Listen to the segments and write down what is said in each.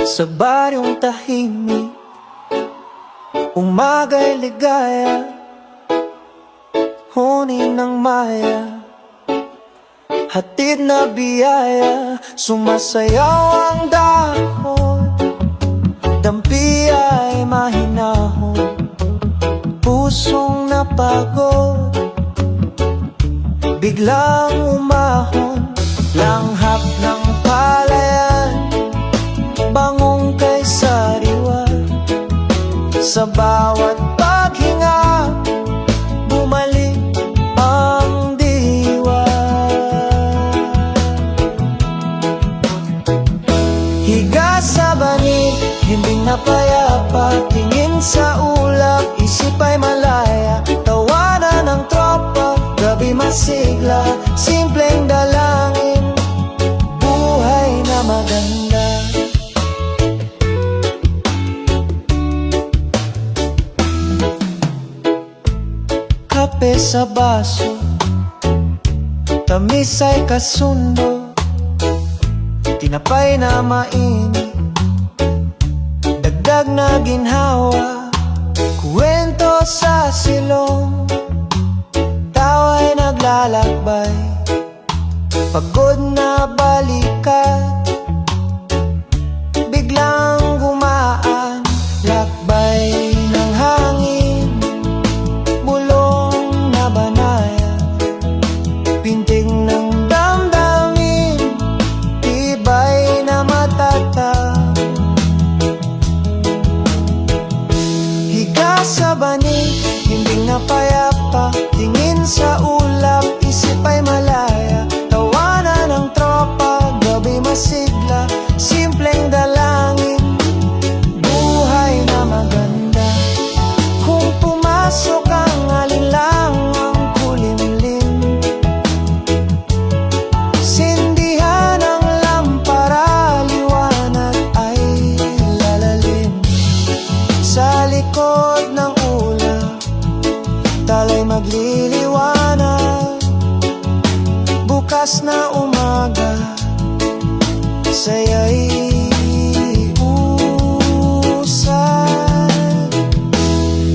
Sa baryong tahimik, umaga'y ligaya, hunin ng maya, hatid na biyaya. Sumasayaw ang dahon, dampi ay mahinahon, pusong napagod, biglang umahon. Langhap ng palayan, bangong kay sariwa. Sa bawat paghinga, bumalik ang diwa. Higa sa banig, himbing na payapa, tingin sa ulap, isip ay malaya. Tawanan ng tropa, gabi masigla, simpleng dalangin, buhay na maganda. Kape sa baso, tamis ay kasundo, tinapay na mainit, dagdag na ginhawa, kwento sa silong, tawa'y naglalakbay, pagod na balikat, biglang gumaan, lakbay ng hangin, bulong na banaya, pintig ng damdamin, tibay na matatag. Higa sa banig, himbing na payapa, tingin sa ulap, isip ay malaya. Tawanan ng tropa, gabi masigla, simpleng dalangin, buhay na maganda. Kung pumasok ang alinlangang kulimlim, sindihan ang lampara, liwanag ay lalalim. Sa likod ng ulap, talay magliliwanag, bukas na umaga, saya'y usad.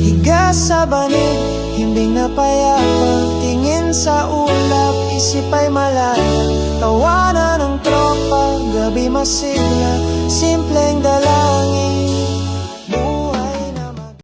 Higa sa banig, himbing na payapa, tingin sa ulap, isip ay malaya. Tawanan ng tropa, gabi masigla,